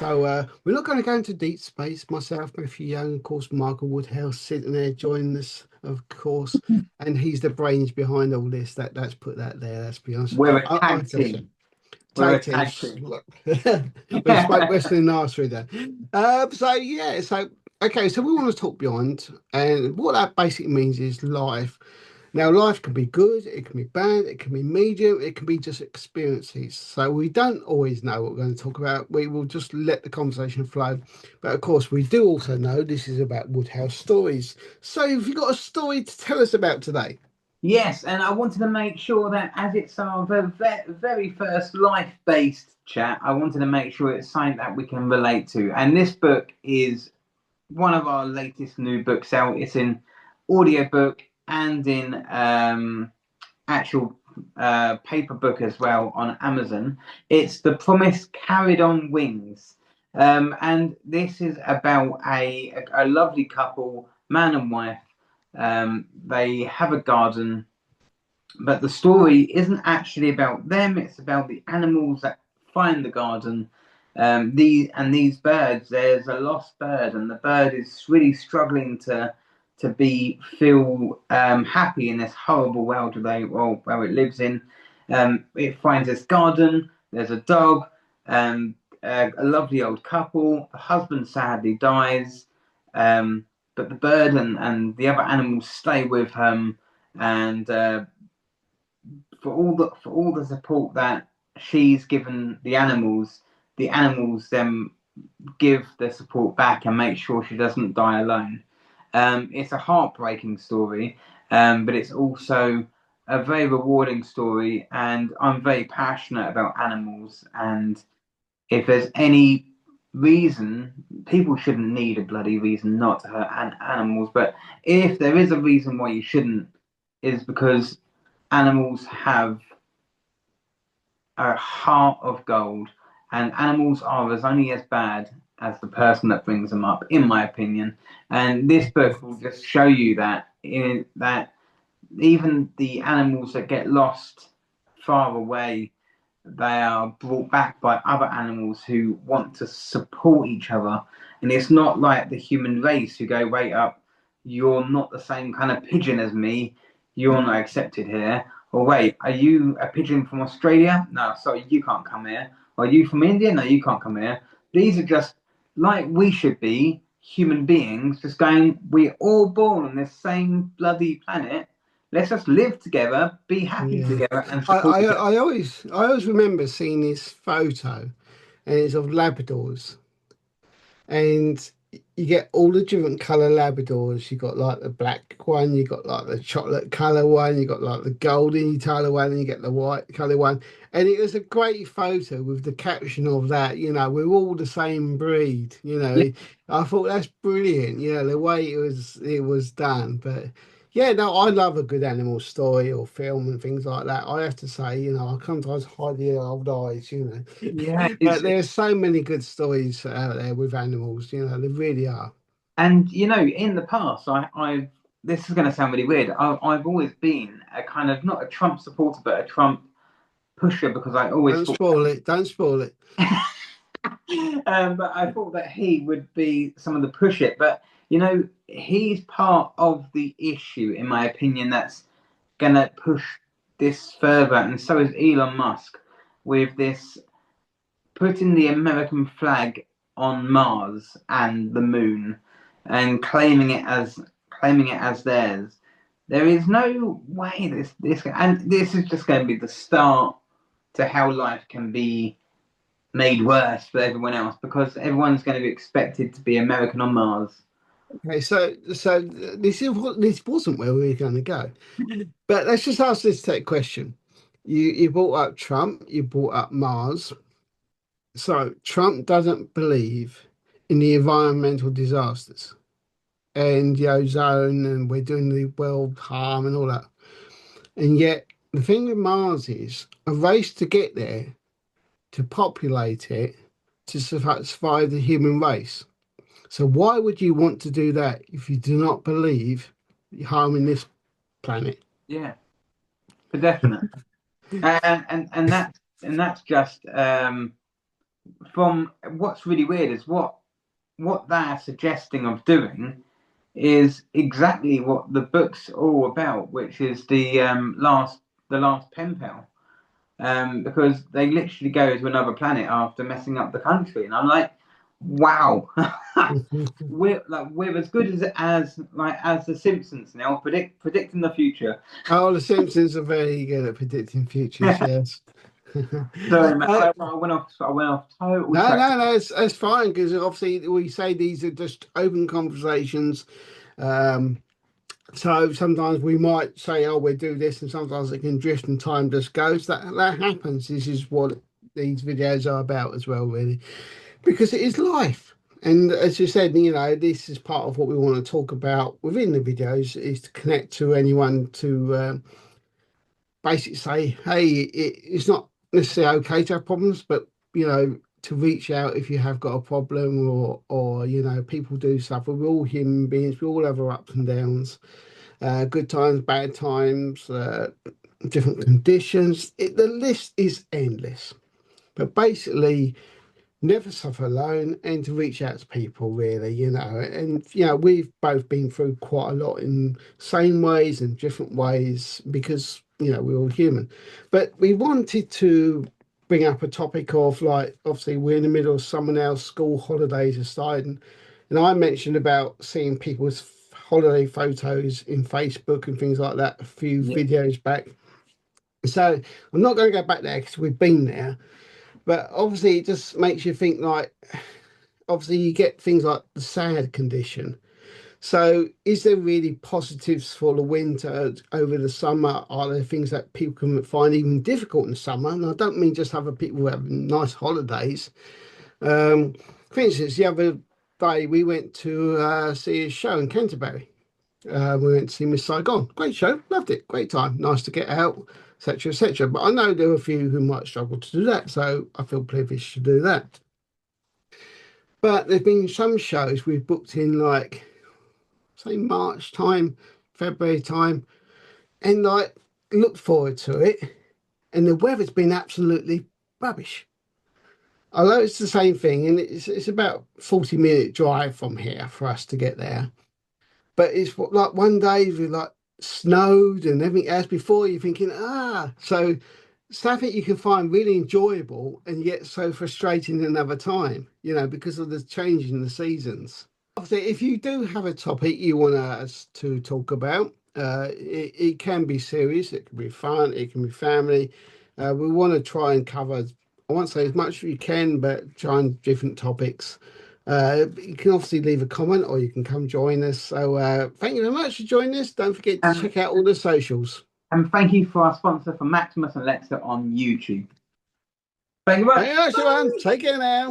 So we're not going to go into deep space. Myself, Matthew Young, of course, Michael Woodhouse sitting there joining us, of course, and he's the brains behind all this. That's put that there. Let's be honest. We're a I tag guess so. team. We're a Tag tag teams. team. We've spoke wrestling last through there. So yeah, so okay, so we want to talk beyond, and what that basically means is life. Now, life can be good, it can be bad, it can be medium, it can be just experiences. So we don't always know what we're going to talk about. We will just let the conversation flow. But of course, we do also know this is about Woodhouse stories. So have you got a story to tell us about today? Yes, and I wanted to make sure that as it's our very first life-based chat, I wanted to make sure it's something that we can relate to. And this book is one of our latest new books out. It's in audiobook and in actual paper book as well on Amazon. It's The Promise Carried on Wings. And this is about a lovely couple, man and wife. They have a garden, but the story isn't actually about them. It's about the animals that find the garden. These birds. There's a lost bird, and the bird is really struggling to feel happy in this horrible world where it lives in. It finds this garden. There's a dog, a lovely old couple. The husband sadly dies, but the bird and the other animals stay with him, and for all the support that she's given the animals then give the support back and make sure she doesn't die alone. It's a heartbreaking story, but it's also a very rewarding story, and I'm very passionate about animals. And if there's any reason, people shouldn't need a bloody reason not to hurt animals, but if there is a reason why you shouldn't, is because animals have a heart of gold, and animals are as only as bad as the person that brings them up, in my opinion. And this book will just show you that even the animals that get lost far away, they are brought back by other animals who want to support each other. And it's not like the human race who go, wait up, you're not the same kind of pigeon as me, you're not accepted here. Or wait, are you a pigeon from Australia? No, sorry, you can't come here. Are you from India? No, you can't come here. These are just like we should be human beings, just going, we're all born on this same bloody planet. Let's just live together, be happy Yeah. together, and I, support I, each other. I always remember seeing this photo and it's of Labradors. And you get all the different color Labradors. You got like the black one, you got like the chocolate color one, you got like the golden color one, and you get the white color one. And it was a great photo with the caption of that, we're all the same breed. I thought that's brilliant, the way it was done. But yeah, no, I love a good animal story or film and things like that. I have to say, I sometimes hide the old eyes. Yeah, But there's so many good stories out there with animals, there really are. and in the past, I've this is going to sound really weird. I've always been a kind of not a Trump supporter, but a Trump pusher because I always Don't thought, spoil it. Don't spoil it. but I thought that he would be someone to push it. But he's part of the issue, in my opinion, that's going to push this further, and so is Elon Musk with this putting the American flag on Mars and the moon and claiming it as theirs. There is no way this is just going to be the start to how life can be made worse for everyone else because everyone's going to be expected to be American on Mars. Okay, so this wasn't where we were going to go. But let's just ask this tech question. You brought up Trump, you brought up Mars. So Trump doesn't believe in the environmental disasters and the ozone, and we're doing the world harm and all that. And yet the thing with Mars is a race to get there, to populate it, to survive the human race. So why would you want to do that if you do not believe you're harming this planet? Yeah, for definite. And that's just from what's really weird is what they're suggesting of doing is exactly what the book's all about, which is the last pen pal. Because they literally go to another planet after messing up the country, and I'm like, wow, we're as good as the Simpsons now, predicting the future. Oh, the Simpsons are very good at predicting futures, yes. Sorry, man, Uh, I went off total no, track. no, no, it's fine because obviously we say these are just open conversations. Um, so sometimes we might say, "Oh, we do this," and sometimes it can drift and time just goes. That happens. This is what these videos are about as well, really, because it is life. And as you said, this is part of what we want to talk about within the videos is to connect to anyone to basically say, hey, it's not necessarily okay to have problems, but to reach out if you have got a problem or people do suffer. We're all human beings. We all have our ups and downs, good times, bad times, different conditions. The list is endless. But basically, never suffer alone and to reach out to people really, and we've both been through quite a lot in same ways and different ways because we're all human. But we wanted to bring up a topic of, like, obviously we're in the middle of someone else, school holidays are starting, and I mentioned about seeing people's holiday photos in Facebook and things like that a few Yeah. videos back. So I'm not going to go back there because we've been there, but obviously it just makes you think, like, obviously you get things like the sad condition. So is there really positives for the winter over the summer? Are there things that people can find even difficult in the summer? And I don't mean just other people having nice holidays. Um, for instance, the other day we went to see a show in Canterbury. We went to see Miss Saigon. Great show, loved it, great time, nice to get out, etc., etc. But I know there are a few who might struggle to do that, so I feel privileged to do that. But there's been some shows we've booked in, like, say, March time, February time, and like looked forward to it, and the weather's been absolutely rubbish. Although it's the same thing, and it's about 40-minute drive from here for us to get there. But it's like one day we like snowed and everything else before you're thinking, so something you can find really enjoyable and yet so frustrating another time, because of the change in the seasons. Obviously, if you do have a topic you want us to talk about, it can be serious, it can be fun, it can be family. We want to try and cover, I won't say as much as you can, but try and different topics. You can obviously leave a comment or you can come join us. So thank you very much for joining us. Don't forget to And check out all the socials. and thank you for our sponsor for Maximus and Alexa on YouTube. Thank you much. Thank you much, everyone. Take care now.